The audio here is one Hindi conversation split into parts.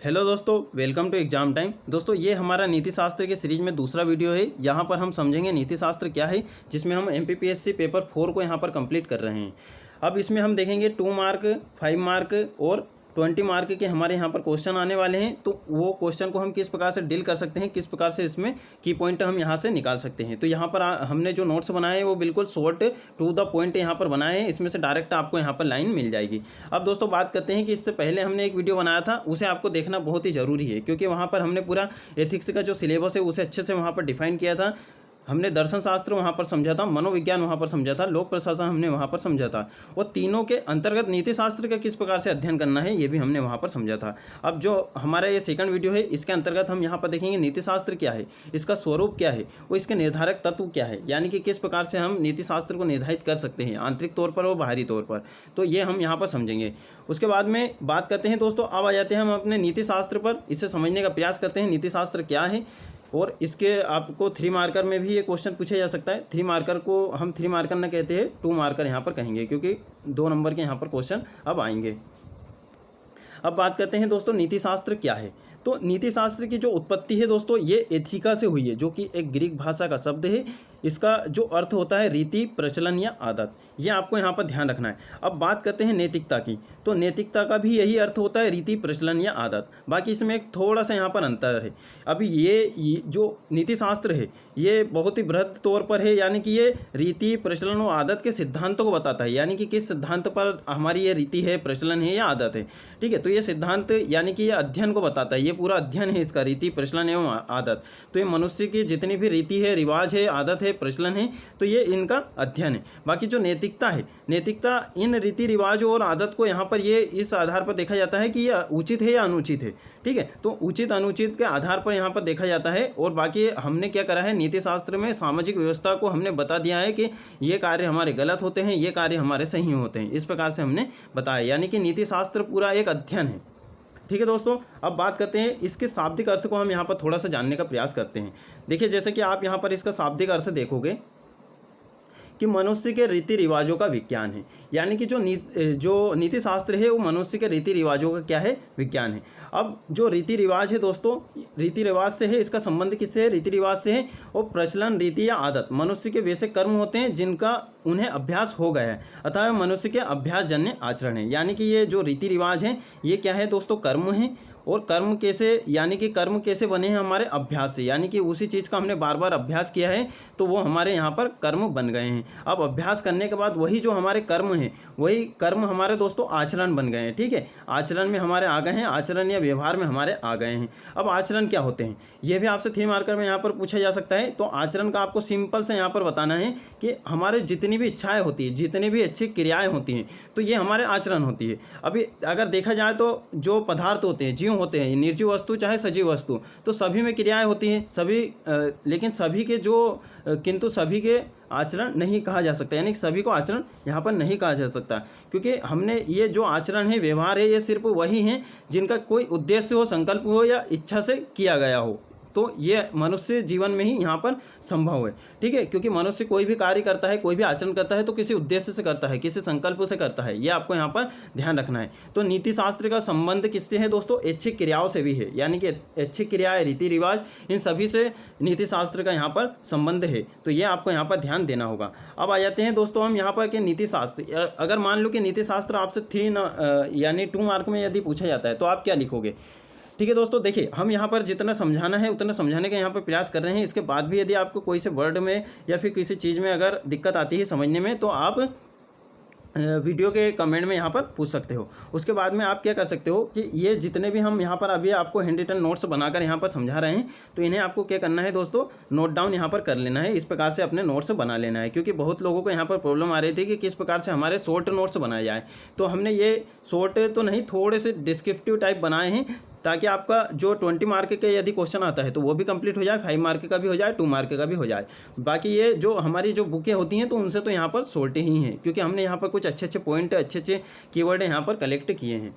हेलो दोस्तों, वेलकम टू एग्जाम टाइम। दोस्तों, ये हमारा नीति शास्त्र के सीरीज में दूसरा वीडियो है। यहाँ पर हम समझेंगे नीति शास्त्र क्या है, जिसमें हम एमपीपीएससी पेपर 4 को यहाँ पर कंप्लीट कर रहे हैं। अब इसमें हम देखेंगे 2 मार्क, 5 मार्क और 20 मार्क के हमारे यहाँ पर क्वेश्चन आने वाले हैं। तो वो क्वेश्चन को हम किस प्रकार से डील कर सकते हैं, किस प्रकार से इसमें की पॉइंट हम यहाँ से निकाल सकते हैं। तो यहाँ पर हमने जो नोट्स बनाए हैं वो बिल्कुल शॉर्ट टू द पॉइंट यहाँ पर बनाए हैं। इसमें से डायरेक्ट आपको यहाँ पर लाइन मिल जाएगी। अब दोस्तों बात करते हैं कि इससे पहले हमने एक वीडियो बनाया था, उसे आपको देखना बहुत ही ज़रूरी है, क्योंकि वहाँ पर हमने पूरा एथिक्स का जो सिलेबस है उसे अच्छे से वहाँ पर डिफाइन किया था। हमने दर्शन शास्त्र वहाँ पर समझा था, मनोविज्ञान वहाँ पर समझा था, लोक प्रशासन हमने वहाँ पर समझा था, और तीनों के अंतर्गत नीति शास्त्र का किस प्रकार से अध्ययन करना है ये भी हमने वहाँ पर समझा था। अब जो हमारा ये सेकंड वीडियो है, इसके अंतर्गत हम यहाँ पर देखेंगे नीति शास्त्र क्या है, इसका स्वरूप क्या है, वो इसके निर्धारक तत्व क्या है, यानी कि किस प्रकार से हम नीति शास्त्र को निर्धारित कर सकते हैं आंतरिक तौर पर और बाहरी तौर पर। तो ये हम यहाँ पर समझेंगे। उसके बाद में बात करते हैं दोस्तों, अब आ जाते हैं हम अपने नीति शास्त्र पर। इसे समझने का प्रयास करते हैं नीति शास्त्र क्या है। और इसके आपको 3 मार्कर में भी ये क्वेश्चन पूछा जा सकता है। 3 मार्कर को हम 3 मार्कर न कहते हैं, 2 मार्कर यहाँ पर कहेंगे, क्योंकि 2 नंबर के यहाँ पर क्वेश्चन अब आएंगे। अब बात करते हैं दोस्तों, नीति शास्त्र क्या है। तो नीति शास्त्र की जो उत्पत्ति है दोस्तों, ये एथिका से हुई है, जो कि एक ग्रीक भाषा का शब्द है। इसका जो अर्थ होता है रीति, प्रचलन या आदत, ये आपको यहाँ पर ध्यान रखना है। अब बात करते हैं नैतिकता की, तो नैतिकता का भी यही अर्थ होता है रीति, प्रचलन या आदत। बाकी इसमें एक थोड़ा सा यहाँ पर अंतर है। अभी ये जो नीति शास्त्र है ये बहुत ही बृहद तौर पर है, यानी कि ये रीति, प्रचलन और आदत के सिद्धांतों को बताता है, यानी कि किस सिद्धांत पर हमारी ये रीति है, प्रचलन है या आदत है। ठीक है, तो ये सिद्धांत यानी कि ये अध्ययन को बताता है, ये पूरा अध्ययन है इसका, रीति, प्रचलन एवं आदत। तो ये मनुष्य की जितनी भी रीति है, रिवाज है, आदत है, प्रचलन है, तो ये इनका अध्ययन है। बाकी जो नैतिकता है, नैतिकता इन रीति रिवाजों और आदत को यहाँ पर ये इस आधार पर देखा जाता है कि ये उचित है या अनुचित है। ठीक है, तो उचित अनुचित के आधार पर यहाँ पर देखा जाता है। और बाकी हमने क्या करा है, नीति शास्त्र में सामाजिक व्यवस्था को हमने बता दिया है कि ये कार्य हमारे गलत होते हैं, ये कार्य हमारे सही होते हैं, इस प्रकार से हमने बताया, यानी कि नीति शास्त्र पूरा एक अध्ययन है। ठीक है दोस्तों, अब बात करते हैं इसके शाब्दिक अर्थ को हम यहाँ पर थोड़ा सा जानने का प्रयास करते हैं। देखिए, जैसे कि आप यहाँ पर इसका शाब्दिक अर्थ देखोगे कि मनुष्य के रीति रिवाजों का विज्ञान है, यानी कि जो नीति शास्त्र है वो मनुष्य के रीति रिवाजों का क्या है, विज्ञान है। अब जो रीति रिवाज है दोस्तों, रीति रिवाज से है, इसका संबंध किससे है, रीति रिवाज से है। और प्रचलन, रीति या आदत मनुष्य के वैसे कर्म होते हैं जिनका उन्हें अभ्यास हो गया है, अतः मनुष्य के अभ्यास जन्य आचरण है। यानी कि ये जो रीति रिवाज हैं ये क्या है दोस्तों, कर्म है। और कर्म कैसे, यानी कि कर्म कैसे बने हैं, हमारे अभ्यास से, यानी कि उसी चीज़ का हमने बार बार अभ्यास किया है तो वो हमारे यहाँ पर कर्म बन गए हैं। अब अभ्यास करने के बाद वही जो हमारे कर्म हैं, वही कर्म हमारे दोस्तों आचरण बन गए हैं। ठीक है, आचरण में हमारे आ गए हैं, आचरण या व्यवहार में हमारे आ गए हैं। अब आचरण क्या होते हैं, ये भी आपसे 3 मार्कर में यहाँ पर पूछा जा सकता है। तो आचरण का आपको सिंपल से यहाँ पर बताना है कि हमारे जितनी भी इच्छाएँ होती है, जितनी भी अच्छी क्रियाएँ होती हैं, तो ये हमारे आचरण होती है। अभी अगर देखा जाए तो जो पदार्थ होते हैं, जीव होते हैं, निर्जीव वस्तु चाहे सजीव वस्तु, तो सभी में क्रियाएं होती हैं, सभी लेकिन सभी के किंतु सभी के आचरण नहीं कहा जा सकता, यानी कि सभी को आचरण यहाँ पर नहीं कहा जा सकता, क्योंकि हमने ये जो आचरण है, व्यवहार है, ये सिर्फ वही हैं जिनका कोई उद्देश्य हो, संकल्प हो या इच्छा से किया गया हो। तो ये मनुष्य जीवन में ही यहाँ पर संभव है। ठीक है, क्योंकि मनुष्य कोई भी कार्य करता है, कोई भी आचरण करता है तो किसी उद्देश्य से करता है, किसी संकल्प से करता है, ये आपको यहाँ पर ध्यान रखना है। तो नीति शास्त्र का संबंध किससे है दोस्तों, ऐच्छिक क्रियाओं से भी है, यानी कि ऐच्छिक क्रियाएं, रीति रिवाज, इन सभी से नीति शास्त्र का यहाँ पर संबंध है। तो ये आपको यहाँ पर ध्यान देना होगा। अब आ जाते हैं दोस्तों हम यहाँ पर कि नीति शास्त्र, अगर मान लो कि नीति शास्त्र आपसे 3 यानी 2 मार्क में यदि पूछा जाता है तो आप क्या लिखोगे। ठीक है दोस्तों, देखिए हम यहाँ पर जितना समझाना है उतना समझाने का यहाँ पर प्रयास कर रहे हैं। इसके बाद भी यदि आपको कोई से वर्ड में या फिर किसी चीज़ में अगर दिक्कत आती है समझने में, तो आप वीडियो के कमेंट में यहाँ पर पूछ सकते हो। उसके बाद में आप क्या कर सकते हो कि ये जितने भी हम यहाँ पर अभी आपको हैंड रिटन नोट्स बनाकर यहाँ पर समझा रहे हैं, तो इन्हें आपको क्या करना है दोस्तों, नोट डाउन यहाँ पर कर लेना है। इस प्रकार से अपने नोट्स बना लेना है, क्योंकि बहुत लोगों को यहाँ पर प्रॉब्लम आ रही थी कि किस प्रकार से हमारे शॉर्ट नोट्स बनाए जाए। तो हमने ये शॉर्ट तो नहीं, थोड़े से डिस्क्रिप्टिव टाइप बनाए हैं, ताकि आपका जो 20 मार्क के यदि क्वेश्चन आता है तो वो भी कंप्लीट हो जाए, 5 मार्क का भी हो जाए, 2 मार्क का भी हो जाए। बाकी ये जो हमारी जो बुकें होती हैं तो उनसे तो यहाँ पर शॉर्ट ही हैं, क्योंकि हमने यहाँ पर कुछ अच्छे अच्छे पॉइंट, अच्छे अच्छे कीवर्ड यहाँ पर कलेक्ट किए हैं।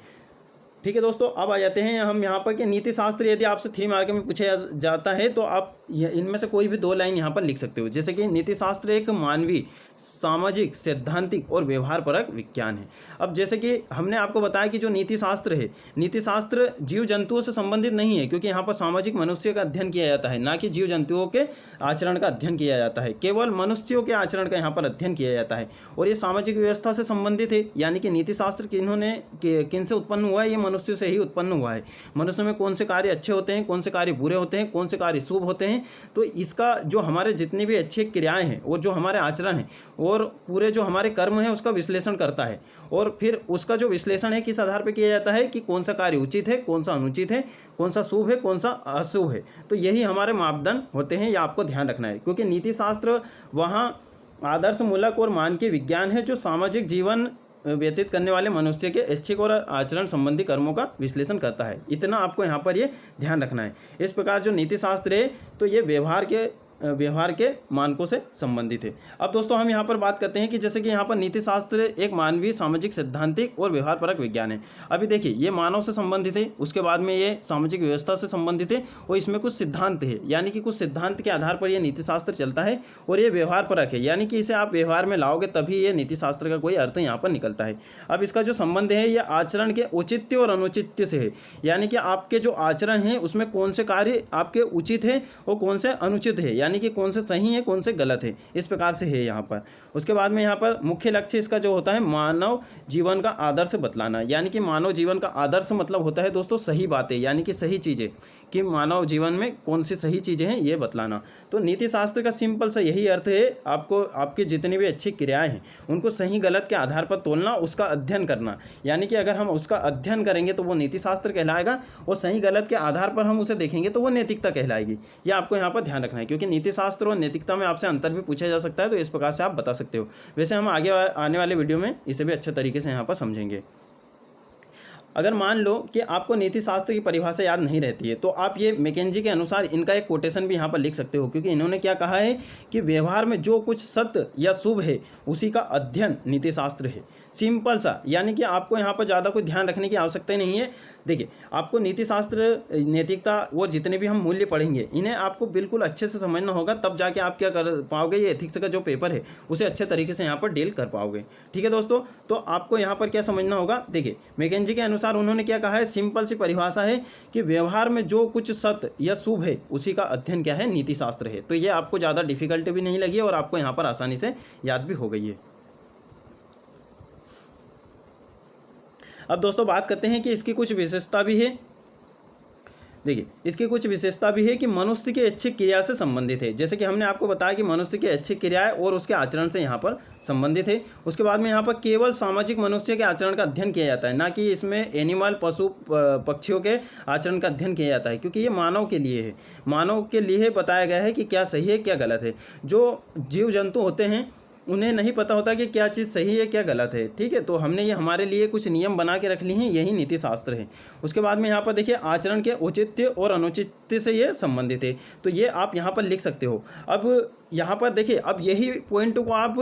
ठीक है दोस्तों, अब आ जाते हैं हम यहाँ पर कि नीति शास्त्र यदि आपसे 3 मार्क में पूछा जाता है तो आप इनमें से कोई भी 2 लाइन यहाँ पर लिख सकते हो। जैसे कि नीति शास्त्र एक मानवीय, सामाजिक, सैद्धांतिक और व्यवहारपरक विज्ञान है। अब जैसे कि हमने आपको बताया कि जो नीति शास्त्र है, नीति शास्त्र जीव जंतुओं से संबंधित नहीं है, क्योंकि यहाँ पर सामाजिक मनुष्य का अध्ययन किया जाता है, ना कि जीव जंतुओं के आचरण का अध्ययन किया जाता है। केवल मनुष्यों के आचरण का यहाँ पर अध्ययन किया जाता है और ये सामाजिक व्यवस्था से संबंधित है। यानी कि नीति शास्त्र किन से उत्पन्न हुआ है? ये मनुष्य से ही उत्पन्न हुआ है। मनुष्य में कौन से कार्य अच्छे होते हैं, कौन से कार्य बुरे होते हैं, कौन से कार्य शुभ होते हैं, तो इसका जो हमारे जितनी भी अच्छी क्रियाएं हैं और जो हमारे आचरण हैं और पूरे जो हमारे कर्म हैं उसका विश्लेषण करता है। और फिर उसका जो विश्लेषण है किस आधार पर किया जाता है कि कौन सा कार्य उचित है, कौन सा अनुचित है, कौन सा शुभ है, कौन सा अशुभ है। तो यही हमारे मापदंड होते हैं, यह आपको ध्यान रखना है। क्योंकि नीति शास्त्र वहाँ आदर्शमूलक और मानकीय विज्ञान है जो सामाजिक जीवन व्यतीत करने वाले मनुष्य के ऐच्छिक और आचरण संबंधी कर्मों का विश्लेषण करता है। इतना आपको यहाँ पर ये ध्यान रखना है। इस प्रकार जो नीति शास्त्र है तो ये व्यवहार के मानकों से संबंधित है। अब दोस्तों हम यहाँ पर बात करते हैं कि जैसे कि यहाँ पर नीति शास्त्र एक मानवीय, सामाजिक, सैद्धांतिक और व्यवहारपरक विज्ञान है। अभी देखिए ये मानव से संबंधित है, उसके बाद में ये सामाजिक व्यवस्था से संबंधित है और इसमें कुछ सिद्धांत है, यानी कि कुछ सिद्धांत के आधार पर यह नीति शास्त्र चलता है। और ये व्यवहारपरक है, यानी कि इसे आप व्यवहार में लाओगे तभी ये नीति शास्त्र का कोई अर्थ यहाँ पर निकलता है। अब इसका जो संबंध है यह आचरण के औचित्य और अनुचित्य से है, यानी कि आपके जो आचरण है उसमें कौन से कार्य आपके उचित है और कौन से अनुचित है, यानी कि कौन से सही है, कौन से गलत है, इस प्रकार से है यहाँ पर। उसके बाद में यहाँ पर मुख्य लक्ष्य इसका जो होता है मानव जीवन का आदर्श बतलाना, यानी कि मानव जीवन का आदर्श मतलब होता है दोस्तों सही बातें, यानी कि सही चीज़ें, कि मानव जीवन में कौन सी सही चीज़ें हैं ये बतलाना। तो नीति शास्त्र का सिंपल सा यही अर्थ है, आपको आपकी जितनी भी अच्छी क्रियाएं हैं उनको सही गलत के आधार पर तोलना, उसका अध्ययन करना। यानी कि अगर हम उसका अध्ययन करेंगे तो वो नीति शास्त्र कहलाएगा और सही गलत के आधार पर हम उसे देखेंगे तो वो नैतिकता कहलाएगी। ये आपको यहाँ पर ध्यान रखना है, क्योंकि नीति शास्त्र और नैतिकता में आपसे अंतर भी पूछा जा सकता है, तो इस प्रकार से आप बता सकते हो। वैसे हम आगे आने वाले वीडियो में इसे भी अच्छे तरीके से यहाँ पर समझेंगे। अगर मान लो कि आपको नीति शास्त्र की परिभाषा याद नहीं रहती है तो आप ये मैकेंजी के अनुसार इनका एक कोटेशन भी यहाँ पर लिख सकते हो, क्योंकि इन्होंने क्या कहा है कि व्यवहार में जो कुछ सत्य या शुभ है उसी का अध्ययन नीति शास्त्र है। सिंपल सा, यानी कि आपको यहाँ पर ज़्यादा कोई ध्यान रखने की आवश्यकता ही नहीं है। देखिए आपको नीति शास्त्र, नैतिकता और जितने भी हम मूल्य पढ़ेंगे इन्हें आपको बिल्कुल अच्छे से समझना होगा, तब जाके आप क्या कर पाओगे, ये एथिक्स का जो पेपर है उसे अच्छे तरीके से यहाँ पर डील कर पाओगे। ठीक है दोस्तों, तो आपको यहाँ पर क्या समझना होगा, देखिए मैकेंजी के अनुसार उन्होंने क्या कहा है, सिंपल सी परिभाषा है कि व्यवहार में जो कुछ सत्य या शुभ है उसी का अध्ययन क्या है, नीति शास्त्र है। तो ये आपको ज़्यादा डिफिकल्ट भी नहीं लगी और आपको यहाँ पर आसानी से याद भी हो गई है। अब दोस्तों बात करते हैं कि इसकी कुछ विशेषता भी है। देखिए इसकी कुछ विशेषता भी है कि मनुष्य की ऐच्छिक क्रिया से संबंधित है। जैसे कि हमने आपको बताया कि मनुष्य की ऐच्छिक क्रियाएं और उसके आचरण से यहाँ पर संबंधित है। उसके बाद में यहाँ पर केवल सामाजिक मनुष्य के आचरण का अध्ययन किया जाता है, ना कि इसमें एनिमल, पशु पक्षियों के आचरण का अध्ययन किया जाता है, क्योंकि ये मानव के लिए है। मानव के लिए बताया गया है कि क्या सही है क्या गलत है। जो जीव जंतु होते हैं उन्हें नहीं पता होता कि क्या चीज़ सही है क्या गलत है। ठीक है, तो हमने ये हमारे लिए कुछ नियम बना के रख लिए हैं, यही नीति शास्त्र है। उसके बाद में यहाँ पर देखिए आचरण के औचित्य और अनुचित्य से ये संबंधित है, तो ये आप यहाँ पर लिख सकते हो। अब यहाँ पर देखिए, अब यही पॉइंट को आप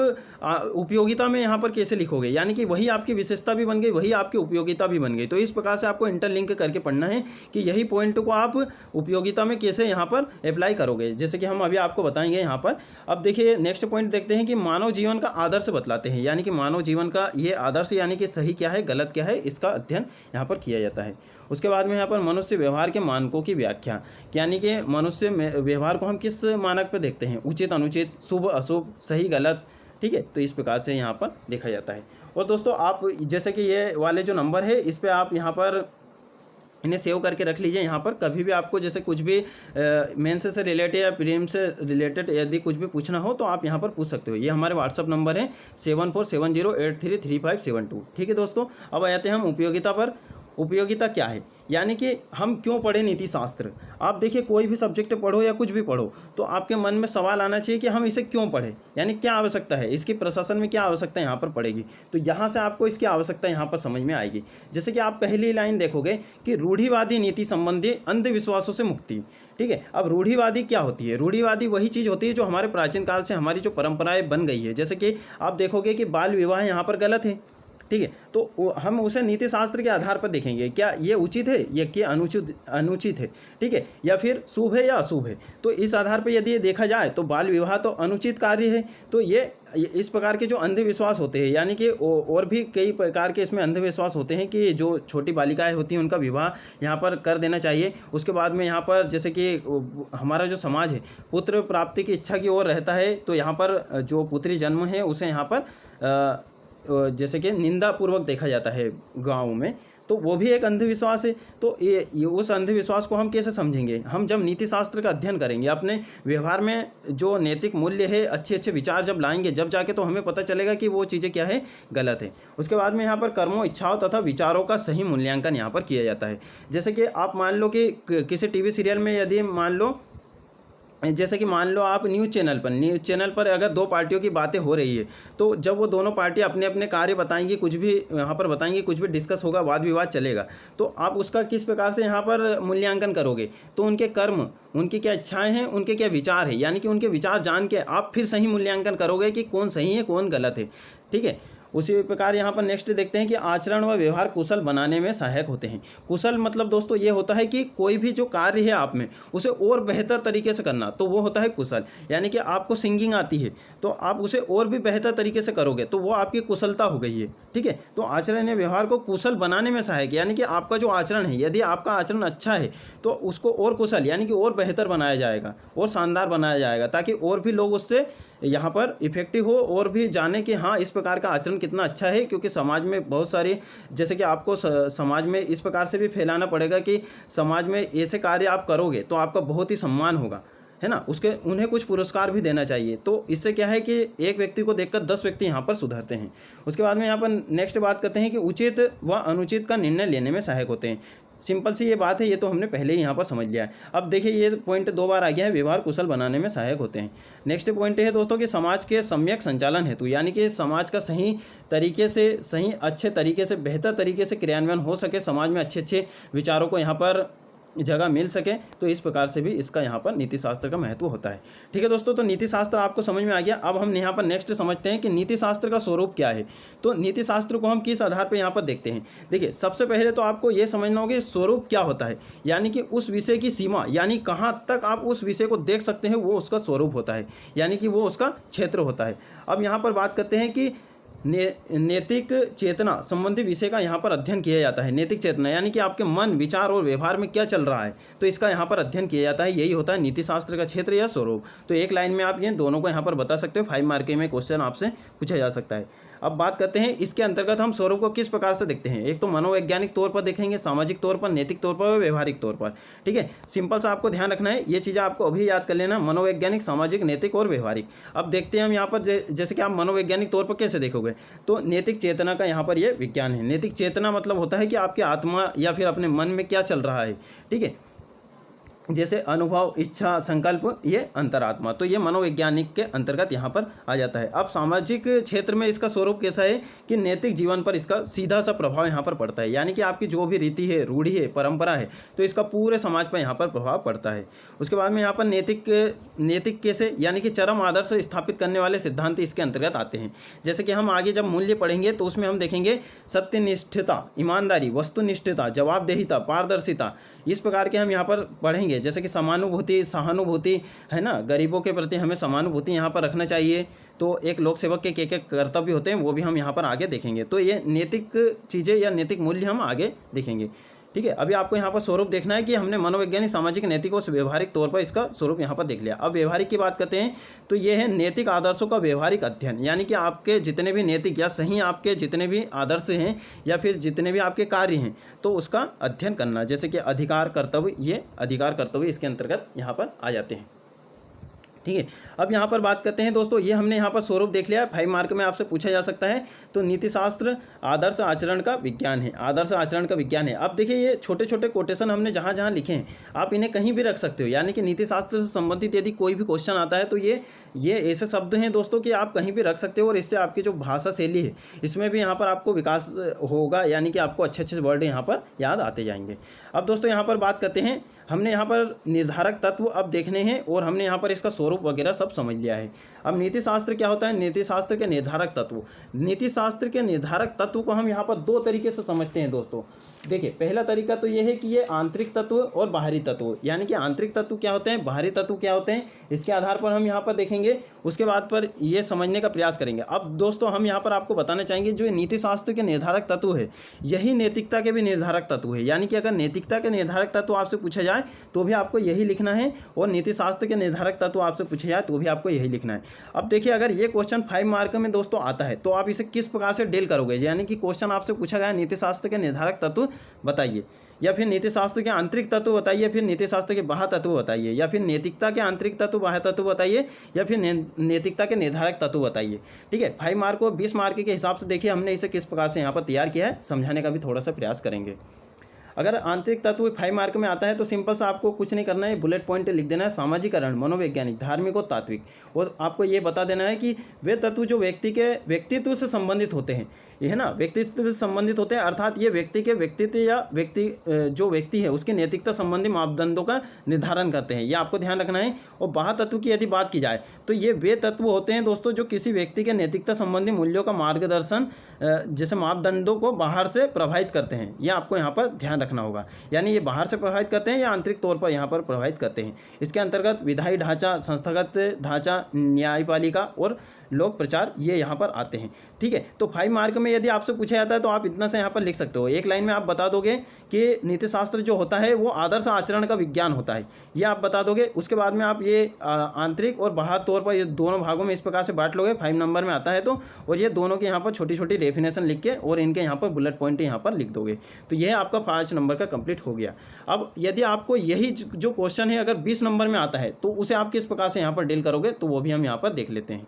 उपयोगिता में यहाँ पर कैसे लिखोगे, यानी कि वही आपकी विशेषता भी बन गई, वही आपकी उपयोगिता भी बन गई। तो इस प्रकार से आपको इंटरलिंक करके पढ़ना है कि यही पॉइंट को आप उपयोगिता में कैसे यहाँ पर अप्लाई करोगे, जैसे कि हम अभी आपको बताएंगे यहाँ पर। अब देखिए नेक्स्ट पॉइंट देखते हैं कि मानव जीवन का आदर्श बतलाते हैं, यानी कि मानव जीवन का ये आदर्श, यानी कि सही क्या है गलत क्या है, इसका अध्ययन यहाँ पर किया जाता है। उसके बाद में यहाँ पर मनुष्य व्यवहार के मानकों की व्याख्या, यानी कि मनुष्य व्यवहार को हम किस मानक पर देखते हैं, उचित अनुचित, शुभ अशुभ, सही गलत। ठीक है, तो इस प्रकार से यहाँ पर देखा जाता है। और दोस्तों आप जैसे कि ये वाले जो नंबर है इस पर आप यहाँ पर इन्हें सेव करके रख लीजिए। यहाँ पर कभी भी आपको जैसे कुछ भी मेंस से रिलेटेड या प्रीलिम्स से रिलेटेड यदि कुछ भी पूछना हो तो आप यहाँ पर पूछ सकते हो। ये हमारे व्हाट्सअप नंबर है 7470833572। ठीक है दोस्तों, अब आ जाते हैं हम उपयोगिता पर। उपयोगिता क्या है, यानी कि हम क्यों पढ़े नीति शास्त्र। आप देखिए कोई भी सब्जेक्ट पढ़ो या कुछ भी पढ़ो तो आपके मन में सवाल आना चाहिए कि हम इसे क्यों पढ़े, यानी क्या आवश्यकता है, इसकी प्रशासन में क्या आवश्यकता यहाँ पर पड़ेगी। तो यहाँ से आपको इसकी आवश्यकता यहाँ पर समझ में आएगी। जैसे कि आप पहली लाइन देखोगे कि रूढ़िवादी नीति संबंधी अंधविश्वासों से मुक्ति। ठीक है, अब रूढ़िवादी क्या होती है, रूढ़िवादी वही चीज़ होती है जो हमारे प्राचीन काल से हमारी जो परंपराएं बन गई है। जैसे कि आप देखोगे कि बाल विवाह यहाँ पर गलत है, ठीक है। तो हम उसे नीति शास्त्र के आधार पर देखेंगे, क्या ये उचित है या क्या अनुचित है, ठीक है, या फिर शुभ है या अशुभ है। तो इस आधार पर यदि ये देखा जाए तो बाल विवाह तो अनुचित कार्य है। तो ये इस प्रकार के जो अंधविश्वास होते हैं, यानी कि और भी कई प्रकार के इसमें अंधविश्वास होते हैं कि जो छोटी बालिकाएं होती हैं उनका विवाह यहाँ पर कर देना चाहिए। उसके बाद में यहाँ पर जैसे कि हमारा जो समाज है पुत्र प्राप्ति की इच्छा की ओर रहता है, तो यहाँ पर जो पुत्री जन्म है उसे यहाँ पर जैसे कि निंदापूर्वक देखा जाता है गाँव में, तो वो भी एक अंधविश्वास है। तो ये उस अंधविश्वास को हम कैसे समझेंगे? हम जब नीति शास्त्र का अध्ययन करेंगे, अपने व्यवहार में जो नैतिक मूल्य है, अच्छे अच्छे विचार जब लाएंगे, जब जाके तो हमें पता चलेगा कि वो चीज़ें क्या है, गलत है। उसके बाद में यहाँ पर कर्मों, इच्छाओं तथा विचारों का सही मूल्यांकन यहाँ पर किया जाता है। जैसे कि आप मान लो कि किसी टीवी सीरियल में यदि जैसे कि मान लो आप न्यूज़ चैनल पर अगर दो पार्टियों की बातें हो रही है, तो जब वो दोनों पार्टी अपने अपने कार्य बताएंगी, कुछ भी यहाँ पर बताएंगी, कुछ भी डिस्कस होगा, वाद विवाद चलेगा, तो आप उसका किस प्रकार से यहाँ पर मूल्यांकन करोगे? तो उनके कर्म, उनकी क्या इच्छाएं हैं, उनके क्या विचार है, यानी कि उनके विचार जान के आप फिर सही मूल्यांकन करोगे कि कौन सही है कौन गलत है, ठीक है। उसी प्रकार यहाँ पर नेक्स्ट देखते हैं कि आचरण व व्यवहार कुशल बनाने में सहायक होते हैं। कुशल मतलब दोस्तों ये होता है कि कोई भी जो कार्य है आप में उसे और बेहतर तरीके से करना, तो वो होता है कुशल। यानी कि आपको सिंगिंग आती है तो आप उसे और भी बेहतर तरीके से करोगे, तो वो आपकी कुशलता हो गई है, ठीक है। तो आचरण या व्यवहार को कुशल बनाने में सहायक, यानी कि आपका जो आचरण है, यदि आपका आचरण अच्छा है तो उसको और कुशल यानी कि और बेहतर बनाया जाएगा और शानदार बनाया जाएगा, ताकि और भी लोग उससे यहाँ पर इफेक्टिव हो और भी जाने कि हाँ इस प्रकार का आचरण कितना अच्छा है। क्योंकि समाज में बहुत सारी, जैसे कि आपको समाज में इस प्रकार से भी फैलाना पड़ेगा कि समाज में ऐसे कार्य आप करोगे तो आपका बहुत ही सम्मान होगा, है ना। उन्हें कुछ पुरस्कार भी देना चाहिए। तो इससे क्या है कि एक व्यक्ति को देखकर 10 व्यक्ति यहाँ पर सुधरते हैं। उसके बाद में यहाँ पर नेक्स्ट बात करते हैं कि उचित व अनुचित का निर्णय लेने में सहायक होते हैं। सिंपल सी ये बात है, ये तो हमने पहले ही यहाँ पर समझ लिया है। अब देखिए ये पॉइंट 2 बार आ गया है, व्यवहार कुशल बनाने में सहायक होते हैं। नेक्स्ट पॉइंट है दोस्तों कि समाज के सम्यक संचालन हेतु, यानी कि समाज का सही तरीके से, सही अच्छे तरीके से, बेहतर तरीके से क्रियान्वयन हो सके, समाज में अच्छे अच्छे विचारों को यहाँ पर जगह मिल सके, तो इस प्रकार से भी इसका यहाँ पर नीति शास्त्र का महत्व होता है। ठीक है दोस्तों, तो नीति शास्त्र आपको समझ में आ गया। अब हम यहाँ पर नेक्स्ट समझते हैं कि नीति शास्त्र का स्वरूप क्या है। तो नीति शास्त्र को हम किस आधार पर यहाँ पर देखते हैं। देखिए सबसे पहले तो आपको ये समझना होगा कि स्वरूप क्या होता है, यानी कि उस विषय की सीमा, यानी कहाँ तक आप उस विषय को देख सकते हैं, वो उसका स्वरूप होता है, यानी कि वो उसका क्षेत्र होता है। अब यहाँ पर बात करते हैं कि नैतिक चेतना संबंधी विषय का यहाँ पर अध्ययन किया जाता है। नैतिक चेतना यानी कि आपके मन, विचार और व्यवहार में क्या चल रहा है, तो इसका यहाँ पर अध्ययन किया जाता है। यही होता है नीति शास्त्र का क्षेत्र या स्वरूप। तो एक लाइन में आप ये दोनों को यहाँ पर बता सकते हो। 5 मार्क में क्वेश्चन आपसे पूछा जा सकता है। अब बात करते हैं इसके अंतर्गत हम स्वरूप को किस प्रकार से देखते हैं। एक तो मनोवैज्ञानिक तौर पर देखेंगे, सामाजिक तौर पर, नैतिक तौर पर और व्यवहारिक तौर पर। ठीक है, सिंपल सा आपको ध्यान रखना है, ये चीज़ें आपको अभी याद कर लेना, मनोवैज्ञानिक, सामाजिक, नैतिक और व्यवहारिक। अब देखते हैं हम यहाँ पर जैसे कि आप मनोवैज्ञानिक तौर पर कैसे देखोगे, तो नैतिक चेतना का यहाँ पर ये विज्ञान है। नैतिक चेतना मतलब होता है कि आपके आत्मा या फिर अपने मन में क्या चल रहा है। ठीक है, जैसे अनुभव, इच्छा, संकल्प, ये अंतरात्मा, तो ये मनोवैज्ञानिक के अंतर्गत यहाँ पर आ जाता है। अब सामाजिक क्षेत्र में इसका स्वरूप कैसा है कि नैतिक जीवन पर इसका सीधा सा प्रभाव यहाँ पर पड़ता है, यानी कि आपकी जो भी रीति है, रूढ़ी है, परंपरा है, तो इसका पूरे समाज पर यहाँ पर प्रभाव पड़ता है। उसके बाद में यहाँ पर नैतिक कैसे, यानी कि चरम आदर्श स्थापित करने वाले सिद्धांत इसके अंतर्गत आते हैं। जैसे कि हम आगे जब मूल्य पढ़ेंगे तो उसमें हम देखेंगे सत्यनिष्ठता, ईमानदारी, वस्तुनिष्ठता, जवाबदेहिता, पारदर्शिता, इस प्रकार के हम यहाँ पर पढ़ेंगे। जैसे कि समानुभूति, सहानुभूति, है ना, गरीबों के प्रति हमें समानुभूति यहाँ पर रखना चाहिए। तो एक लोक सेवक के क्या कर्तव्य होते हैं वो भी हम यहाँ पर आगे देखेंगे। तो ये नैतिक चीज़ें या नैतिक मूल्य हम आगे देखेंगे। ठीक है, अभी आपको यहाँ पर स्वरूप देखना है कि हमने मनोवैज्ञानिक, सामाजिक, नैतिक और व्यवहारिक तौर पर इसका स्वरूप यहाँ पर देख लिया। अब व्यवहारिक की बात करते हैं, तो ये है नैतिक आदर्शों का व्यवहारिक अध्ययन, यानी कि आपके जितने भी नैतिक या सही आपके जितने भी आदर्श हैं या फिर जितने भी आपके कार्य हैं, तो उसका अध्ययन करना। जैसे कि अधिकार, कर्तव्य, ये अधिकार, कर्तव्य इसके अंतर्गत यहाँ पर आ जाते हैं। ठीक है, अब यहाँ पर बात करते हैं दोस्तों, ये हमने यहाँ पर स्वरूप देख लिया। 5 मार्क में आपसे पूछा जा सकता है। तो नीति शास्त्र आदर्श आचरण का विज्ञान है, आदर्श आचरण का विज्ञान है। अब देखिए ये छोटे छोटे कोटेशन हमने जहाँ जहाँ लिखे हैं, आप इन्हें कहीं भी रख सकते हो, यानी कि नीति शास्त्र से संबंधित यदि कोई भी क्वेश्चन आता है तो ये ऐसे शब्द हैं दोस्तों कि आप कहीं भी रख सकते हो, और इससे आपकी जो भाषा शैली है इसमें भी यहाँ पर आपको विकास होगा, यानी कि आपको अच्छे अच्छे वर्ड यहाँ पर याद आते जाएंगे। अब दोस्तों यहाँ पर बात करते हैं, हमने यहाँ पर निर्धारक तत्व अब देखने हैं और हमने यहाँ पर इसका स्वरूप स्वरूप वगैरह सब समझ लिया है। अब नीति शास्त्र क्या होता है? नीति शास्त्र के निर्धारक तत्व। नीति शास्त्र के निर्धारक तत्व को हम यहाँ पर दो तरीके से समझते हैं दोस्तों। देखिए, पहला तरीका तो ये है कि ये आंतरिक तत्व और बाहरी तत्व, यानी कि आंतरिक तत्व क्या होते हैं, बाहरी तत्व क्या होते हैं, इसके आधार पर हम यहाँ पर देखेंगे। उसके बाद पर ये समझने का प्रयास करेंगे। अब दोस्तों हम यहाँ पर आपको बताना चाहेंगे जो नीति शास्त्र के निर्धारक तत्व है यही नैतिकता के भी निर्धारक तत्व है। यानी कि अगर नैतिकता के निर्धारक तत्व आपसे पूछा जाए तो भी आपको यही लिखना है, और नीति शास्त्र के निर्धारक तत्व आपसे पूछा जाए तो भी आपको यही लिखना है। अब देखिए, अगर ये क्वेश्चन 5 मार्क में दोस्तों आता है तो आप इसे किस प्रकार से डील करोगे। यानी कि क्वेश्चन आपसे पूछा गया नीति शास्त्र के निर्धारक तत्व बताइए, या फिर नीति शास्त्र के आंतरिक तत्व बताइए, फिर नीति शास्त्र के बाह्य तत्व बताइए, या फिर नैतिकता के आंतरिक तत्व बाह्य तत्व बताइए, या फिर नैतिकता के निर्धारक तत्व बताइए। ठीक है, 5 मार्क और 20 मार्क के हिसाब से देखिए हमने इसे किस प्रकार से यहाँ पर तैयार किया है, समझाने का भी थोड़ा सा प्रयास करेंगे। अगर आंतरिक तत्व 5 मार्क में आता है तो सिंपल सा आपको कुछ नहीं करना है, बुलेट पॉइंट लिख देना है, सामाजिकरण, मनोवैज्ञानिक, धार्मिक और तात्विक। और आपको ये बता देना है कि वे तत्व जो व्यक्ति के व्यक्तित्व से संबंधित होते हैं, ये है ना, व्यक्तित्व से संबंधित होते हैं, अर्थात ये व्यक्ति के व्यक्तित्व या जो व्यक्ति है उसकी नैतिकता संबंधी मापदंडों का निर्धारण करते हैं, ये आपको ध्यान रखना है। और बाह्य तत्व की यदि बात की जाए तो ये वे तत्व होते हैं दोस्तों जो किसी व्यक्ति के नैतिकता संबंधी मूल्यों का मार्गदर्शन जैसे मापदंडों को बाहर से प्रभावित करते हैं, ये आपको यहाँ पर ध्यान रखना होगा। यानी ये बाहर से प्रभावित करते हैं या आंतरिक तौर पर यहाँ पर प्रभावित करते हैं। इसके अंतर्गत विधायी ढांचा, संस्थागत ढांचा, न्यायपालिका और लोक प्रचार ये यहाँ पर आते हैं। ठीक है, तो 5 मार्क में यदि आपसे पूछा जाता है तो आप इतना से यहाँ पर लिख सकते हो। एक लाइन में आप बता दोगे कि नीति शास्त्र जो होता है वो आदर्श आचरण का विज्ञान होता है, ये आप बता दोगे। उसके बाद में आप ये आंतरिक और बाह्य तौर पर ये दोनों भागों में इस प्रकार से बांट लोगे 5 नंबर में आता है तो, और ये दोनों के यहाँ पर छोटी छोटी डेफिनेशन लिख के और इनके यहाँ पर बुलेट पॉइंट यहाँ पर लिख दोगे, तो यह आपका 5 नंबर का कंप्लीट हो गया। अब यदि आपको यही जो क्वेश्चन है अगर 20 नंबर में आता है तो उसे आप किस प्रकार से यहाँ पर डील करोगे, तो वो भी हम यहाँ पर देख लेते हैं।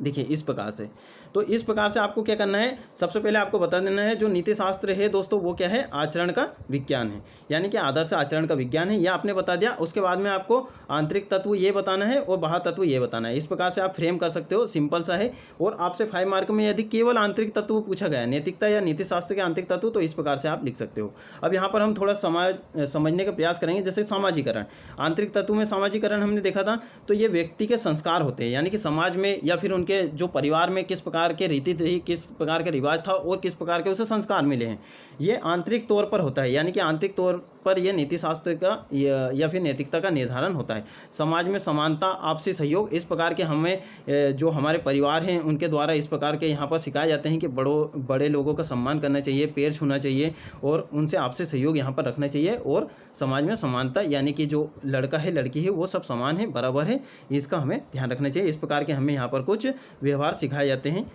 देखिए, इस प्रकार से, तो इस प्रकार से आपको क्या करना है, सबसे पहले आपको बता देना है जो नीति शास्त्र है दोस्तों वो क्या है, आचरण का विज्ञान है, यानी कि आदर्श आचरण का विज्ञान है, यह आपने बता दिया। उसके बाद में आपको आंतरिक तत्व ये बताना है और बाह्य तत्व ये बताना है। इस प्रकार से आप फ्रेम कर सकते हो, सिंपल सा है। और आपसे 5 मार्क में यदि केवल आंतरिक तत्व पूछा गया है, नैतिकता या नीति शास्त्र के आंतरिक तत्व, तो इस प्रकार से आप लिख सकते हो। अब यहाँ पर हम थोड़ा समझने का प्रयास करेंगे, जैसे सामाजिकरण। आंतरिक तत्व में सामाजिकरण हमने देखा था, तो ये व्यक्ति के संस्कार होते हैं, यानी कि समाज में या फिर उनके जो परिवार में किस प्रकार के रीति थी, किस प्रकार का रिवाज था और किस प्रकार के उसे संस्कार मिले हैं, ये आंतरिक तौर पर होता है। यानी कि आंतरिक तौर पर यह नीति शास्त्र का या फिर नैतिकता का निर्धारण होता है। समाज में समानता, आपसी सहयोग, इस प्रकार के हमें जो हमारे परिवार हैं उनके द्वारा इस प्रकार के यहाँ पर सिखाए जाते हैं कि बड़े लोगों का सम्मान करना चाहिए, पैर छूना चाहिए और उनसे आपसी सहयोग यहाँ पर रखना चाहिए। और समाज में समानता, यानी कि जो लड़का है लड़की है वो सब समान है, बराबर है, इसका हमें ध्यान रखना चाहिए। इस प्रकार के हमें यहाँ पर कुछ व्यवहार सिखाए जाते हैं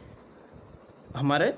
हमारे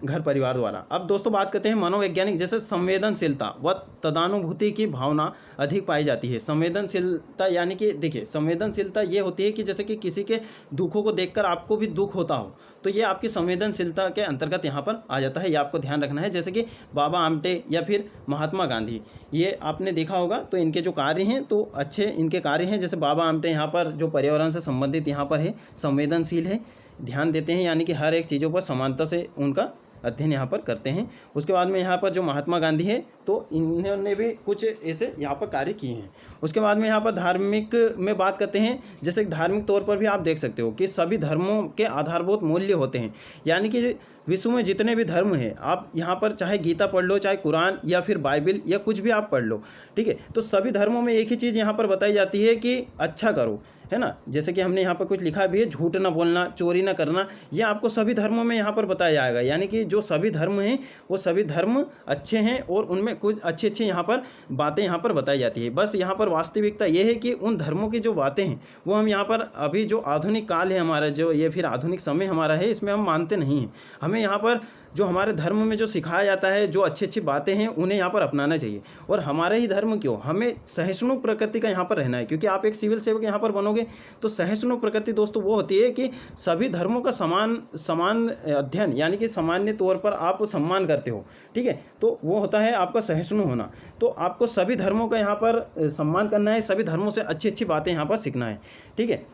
घर परिवार द्वारा। अब दोस्तों बात करते हैं मनोवैज्ञानिक, जैसे संवेदनशीलता व तदानुभूति की भावना अधिक पाई जाती है। संवेदनशीलता यानी कि देखिए, संवेदनशीलता ये होती है कि जैसे कि किसी के दुखों को देखकर आपको भी दुख होता हो, तो ये आपकी संवेदनशीलता के अंतर्गत यहाँ पर आ जाता है, ये आपको ध्यान रखना है। जैसे कि बाबा आमटे या फिर महात्मा गांधी, ये आपने देखा होगा, तो इनके जो कार्य हैं तो अच्छे इनके कार्य हैं। जैसे बाबा आमटे यहाँ पर जो पर्यावरण से संबंधित यहाँ पर है, संवेदनशील है, ध्यान देते हैं, यानी कि हर एक चीज़ों पर समानता से उनका अध्ययन यहाँ पर करते हैं। उसके बाद में यहाँ पर जो महात्मा गांधी है तो इन्होंने भी कुछ ऐसे यहाँ पर कार्य किए हैं। उसके बाद में यहाँ पर धार्मिक में बात करते हैं, जैसे धार्मिक तौर पर भी आप देख सकते हो कि सभी धर्मों के आधारभूत मूल्य होते हैं। यानी कि विश्व में जितने भी धर्म हैं, आप यहाँ पर चाहे गीता पढ़ लो, चाहे कुरान या फिर बाइबिल या कुछ भी आप पढ़ लो, ठीक है, तो सभी धर्मों में एक ही चीज़ यहाँ पर बताई जाती है कि अच्छा करो, है ना। जैसे कि हमने यहाँ पर कुछ लिखा भी है, झूठ ना बोलना, चोरी ना करना, यह आपको सभी धर्मों में यहाँ पर बताया जाएगा। यानी कि जो सभी धर्म हैं वो सभी धर्म अच्छे हैं और उनमें कुछ अच्छी अच्छी यहाँ पर बातें यहाँ पर बताई जाती है। बस यहाँ पर वास्तविकता ये है कि उन धर्मों की जो बातें हैं वो हम यहाँ पर अभी जो आधुनिक काल है हमारा, जो ये फिर आधुनिक समय हमारा है, इसमें हम मानते नहीं हैं। हमें यहाँ पर जो हमारे धर्म में जो सिखाया जाता है, जो अच्छी अच्छी बातें हैं, उन्हें यहाँ पर अपनाना चाहिए। और हमारा ही धर्म क्यों, हमें सहिष्णु प्रकृति का यहाँ पर रहना है, क्योंकि आप एक सिविल सेवक यहाँ पर बनोगे तो सहिष्णु प्रकृति दोस्तों वो होती है कि सभी धर्मों का समान अध्ययन, यानी कि सामान्य तौर पर आप सम्मान करते हो, ठीक है, तो वो होता है आपका सहिष्णु होना। तो आपको सभी धर्मों का यहाँ पर सम्मान करना है, सभी धर्मों से अच्छी अच्छी बातें यहाँ पर सीखना है, ठीक है।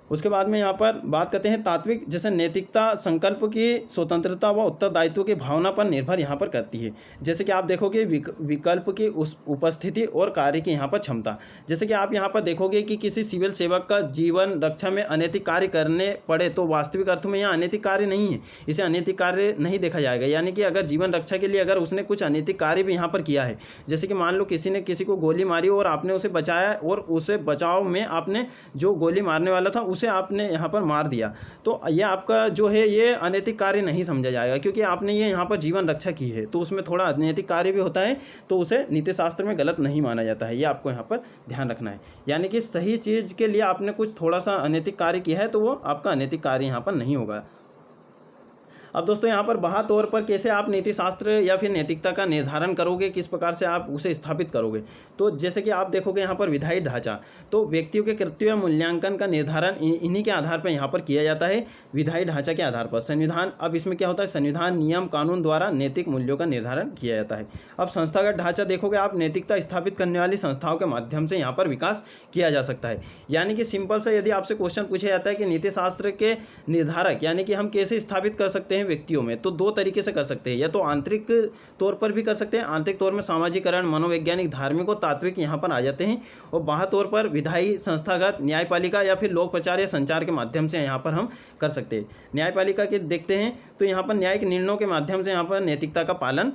उसके बाद में यहाँ पर बात करते हैं तात्विक, जैसे नैतिकता संकल्प की स्वतंत्रता व उत्तरदायित्व की भावना पर निर्भर यहाँ पर करती है। जैसे कि आप देखोगे विकल्प की उस उपस्थिति और कार्य की यहाँ पर क्षमता। जैसे कि आप यहाँ पर देखोगे कि किसी सिविल सेवक का जीवन रक्षा में अनैतिक कार्य करने पड़े तो वास्तविक अर्थ में यहाँ अनैतिक कार्य नहीं है, इसे अनैतिक कार्य नहीं देखा जाएगा। यानी कि अगर जीवन रक्षा के लिए अगर उसने कुछ अनैतिक कार्य भी यहाँ पर किया है, जैसे कि मान लो किसी ने किसी को गोली मारी और आपने उसे बचाया और उसे बचाव में आपने जो गोली मारने वाला था उसे आपने यहाँ पर मार दिया, तो ये आपका जो है ये अनैतिक कार्य नहीं समझा जाएगा, क्योंकि आपने ये यहाँ पर जीवन रक्षा की है तो उसमें थोड़ा अनैतिक कार्य भी होता है, तो उसे नीति शास्त्र में गलत नहीं माना जाता है। ये आपको यहाँ पर ध्यान रखना है। यानी कि सही चीज़ के लिए आपने कुछ थोड़ा सा अनैतिक कार्य किया है तो वो आपका अनैतिक कार्य यहाँ पर नहीं होगा। अब दोस्तों यहाँ पर बाह्य तौर पर कैसे आप नीति शास्त्र या फिर नैतिकता का निर्धारण करोगे, किस प्रकार से आप उसे स्थापित करोगे, तो जैसे कि आप देखोगे यहाँ पर विधायी ढांचा, तो व्यक्तियों के कृत्य या मूल्यांकन का निर्धारण इन्हीं के आधार पर यहाँ पर किया जाता है, विधायी ढांचा के आधार पर। संविधान, अब इसमें क्या होता है, संविधान नियम कानून द्वारा नैतिक मूल्यों का निर्धारण किया जाता है। अब संस्थागत ढांचा देखोगे आप, नैतिकता स्थापित करने वाली संस्थाओं के माध्यम से यहाँ पर विकास किया जा सकता है। यानी कि सिंपल से यदि आपसे क्वेश्चन पूछा जाता है कि नीति शास्त्र के निर्धारक यानी कि हम कैसे स्थापित कर सकते हैं व्यक्तियों में, तो दो तरीके से कर सकते हैं, या तो आंतरिक तौर पर भी कर सकते हैं, आंतरिक तौर में सामाजिकरण, मनोवैज्ञानिक, धार्मिक और तात्विक यहाँ पर आ जाते हैं, और बाह्य तौर पर विधायी, संस्थागत, न्यायपालिका या फिर लोक प्रचार या संचार के माध्यम से यहाँ पर हम कर सकते हैं। न्यायपालिका के देखते हैं तो यहाँ पर न्यायिक निर्णयों के माध्यम से यहाँ पर नैतिकता का पालन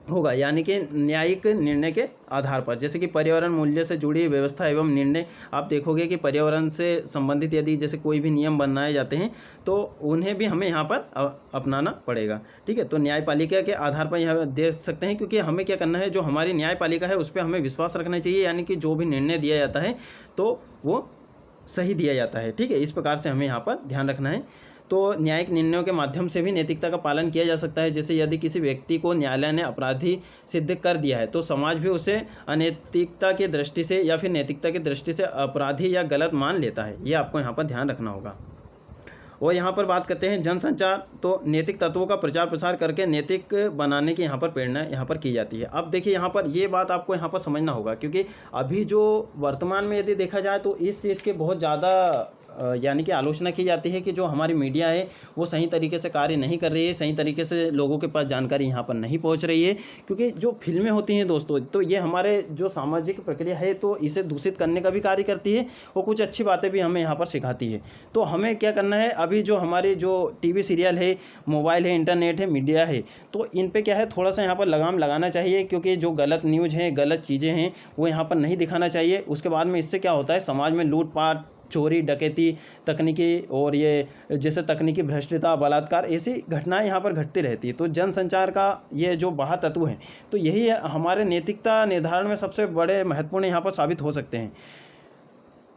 होगा, यानी कि न्यायिक निर्णय के आधार पर। जैसे कि पर्यावरण मूल्य से जुड़ी व्यवस्था एवं निर्णय, आप देखोगे कि पर्यावरण से संबंधित यदि जैसे कोई भी नियम बनाए जाते हैं तो उन्हें भी हमें यहाँ पर अपनाना पड़ेगा। ठीक है, तो न्यायपालिका के आधार पर यहाँ देख सकते हैं, क्योंकि हमें क्या करना है, जो हमारी न्यायपालिका है उस पर हमें विश्वास रखना चाहिए, यानी कि जो भी निर्णय दिया जाता है तो वो सही दिया जाता है। ठीक है, इस प्रकार से हमें यहाँ पर ध्यान रखना है। तो न्यायिक निर्णयों के माध्यम से भी नैतिकता का पालन किया जा सकता है। जैसे यदि किसी व्यक्ति को न्यायालय ने अपराधी सिद्ध कर दिया है तो समाज भी उसे अनैतिकता की दृष्टि से या फिर नैतिकता की दृष्टि से अपराधी या गलत मान लेता है। ये आपको यहाँ पर ध्यान रखना होगा। और यहाँ पर बात करते हैं जनसंचार, तो नैतिक तत्वों का प्रचार प्रसार करके नैतिक बनाने की यहाँ पर प्रेरणा यहाँ पर की जाती है। अब देखिए यहाँ पर ये बात आपको यहाँ पर समझना होगा, क्योंकि अभी जो वर्तमान में यदि देखा जाए तो इस चीज़ के बहुत ज़्यादा यानी कि आलोचना की जाती है कि जो हमारी मीडिया है वो सही तरीके से कार्य नहीं कर रही है, सही तरीके से लोगों के पास जानकारी यहाँ पर नहीं पहुँच रही है। क्योंकि जो फिल्में होती हैं दोस्तों, तो ये हमारे जो सामाजिक प्रक्रिया है तो इसे दूषित करने का भी कार्य करती है और कुछ अच्छी बातें भी हमें यहाँ पर सिखाती है। तो हमें क्या करना है, अभी जो हमारे जो टीवी सीरियल है, मोबाइल है, इंटरनेट है, मीडिया है, तो इन पे क्या है थोड़ा सा यहाँ पर लगाम लगाना चाहिए, क्योंकि जो गलत न्यूज़ हैं, गलत चीज़ें हैं वो यहाँ पर नहीं दिखाना चाहिए। उसके बाद में इससे क्या होता है, समाज में लूटपाट, चोरी, डकैती, तकनीकी और ये जैसे तकनीकी भ्रष्टता, बलात्कार, ऐसी घटनाएं यहाँ पर घटती रहती है। तो जनसंचार का ये जो बाह्य तत्व है तो यही हमारे नैतिकता निर्धारण में सबसे बड़े महत्वपूर्ण यहाँ पर साबित हो सकते हैं।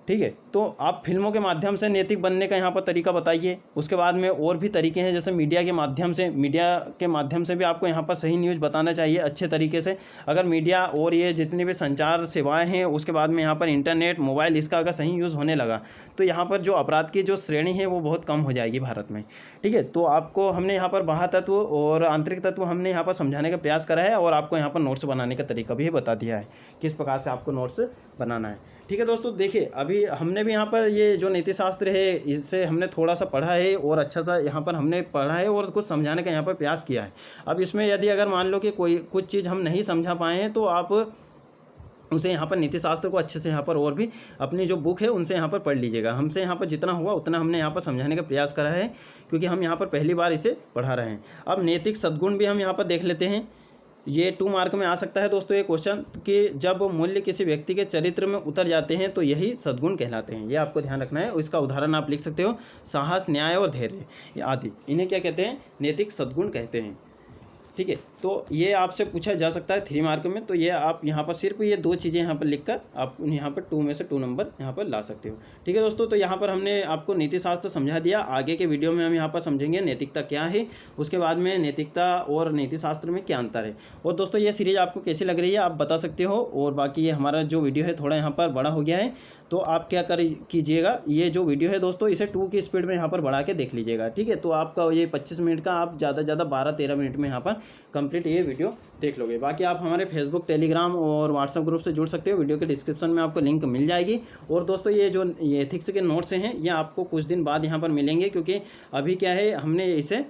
ठीक है, तो आप फिल्मों के माध्यम से नैतिक बनने का यहाँ पर तरीका बताइए। उसके बाद में और भी तरीके हैं, जैसे मीडिया के माध्यम से भी आपको यहाँ पर सही न्यूज़ बताना चाहिए अच्छे तरीके से। अगर मीडिया और ये जितनी भी संचार सेवाएं हैं, उसके बाद में यहाँ पर इंटरनेट, मोबाइल, इसका अगर सही यूज़ होने लगा तो यहाँ पर जो अपराध की जो श्रेणी है वो बहुत कम हो जाएगी भारत में। ठीक है, तो आपको हमने यहाँ पर बाह्य तत्व और आंतरिक तत्व हमने यहाँ पर समझाने का प्रयास करा है, और आपको यहाँ पर नोट्स बनाने का तरीका भी बता दिया है किस प्रकार से आपको नोट्स बनाना है। ठीक है दोस्तों, देखिए अभी हमने भी यहाँ पर ये जो नीति शास्त्र है इससे हमने थोड़ा सा पढ़ा है और अच्छा सा यहाँ पर हमने पढ़ा है और कुछ समझाने का यहाँ पर प्रयास किया है। अब इसमें यदि अगर मान लो कि कोई कुछ चीज़ हम नहीं समझा पाए हैं तो आप उसे यहाँ पर नीति शास्त्र को अच्छे से यहाँ पर और भी अपनी जो बुक है उनसे यहाँ पर पढ़ लीजिएगा। हमसे यहाँ पर जितना हुआ उतना हमने यहाँ पर समझाने का प्रयास करा है, क्योंकि हम यहाँ पर पहली बार इसे पढ़ा रहे हैं। अब नैतिक सद्गुण भी हम यहाँ पर देख लेते हैं। ये 2 मार्क में आ सकता है दोस्तों ये क्वेश्चन, कि जब मूल्य किसी व्यक्ति के चरित्र में उतर जाते हैं तो यही सद्गुण कहलाते हैं। ये आपको ध्यान रखना है। इसका उदाहरण आप लिख सकते हो, साहस, न्याय और धैर्य आदि, इन्हें क्या कहते हैं, नैतिक सद्गुण कहते हैं। ठीक है, तो ये आपसे पूछा जा सकता है 3 मार्क में, तो ये आप यहाँ पर सिर्फ ये 2 चीज़ें यहाँ पर लिखकर आप यहाँ पर 2 में से 2 नंबर यहाँ पर ला सकते हो। ठीक है दोस्तों, तो यहाँ पर हमने आपको नीति शास्त्र समझा दिया। आगे के वीडियो में हम यहाँ पर समझेंगे नैतिकता क्या है, उसके बाद में नैतिकता और नीति शास्त्र में क्या अंतर है। और दोस्तों ये सीरीज़ आपको कैसी लग रही है आप बता सकते हो। और बाकी ये हमारा जो वीडियो है थोड़ा यहाँ पर बड़ा हो गया है, तो आप क्या कीजिएगा, ये जो वीडियो है दोस्तों इसे 2 की स्पीड में यहाँ पर बढ़ा के देख लीजिएगा। ठीक है, तो आपका ये 25 मिनट का आप ज़्यादा से ज़्यादा 12-13 मिनट में यहाँ पर कंप्लीट ये वीडियो देख लोगे। बाकी आप हमारे फेसबुक, टेलीग्राम और व्हाट्सअप ग्रुप से जुड़ सकते हो। वीडियो के डिस्क्रिप्शन में आपको लिंक मिल जाएगी। और दोस्तों ये जो ये एथिक्स के नोट्स हैं ये आपको कुछ दिन बाद यहाँ पर मिलेंगे, क्योंकि अभी क्या है हमने इसे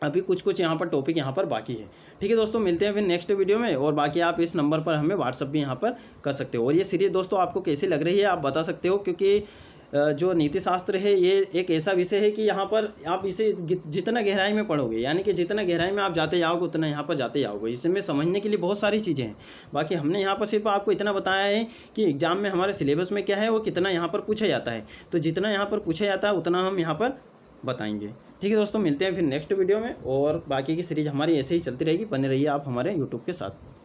अभी कुछ यहाँ पर टॉपिक यहाँ पर बाकी है। ठीक है दोस्तों, मिलते हैं फिर नेक्स्ट वीडियो में। और बाकी आप इस नंबर पर हमें व्हाट्सअप भी यहाँ पर कर सकते हो। और ये सीरीज़ दोस्तों आपको कैसी लग रही है आप बता सकते हो, क्योंकि जो नीति शास्त्र है ये एक ऐसा विषय है कि यहाँ पर आप इसे जितना गहराई में पढ़ोगे, यानी कि जितना गहराई में आप जाते जाओगे उतना यहाँ पर जाते जाओगे। इसमें समझने के लिए बहुत सारी चीज़ें हैं। बाकी हमने यहाँ पर सिर्फ आपको इतना बताया है कि एग्जाम में हमारे सिलेबस में क्या है वो कितना यहाँ पर पूछा जाता है। तो जितना यहाँ पर पूछा जाता है उतना हम यहाँ पर बताएंगे। ठीक है दोस्तों, मिलते हैं फिर नेक्स्ट वीडियो में। और बाकी की सीरीज़ हमारी ऐसे ही चलती रहेगी। बने रहिए आप हमारे यूट्यूब के साथ।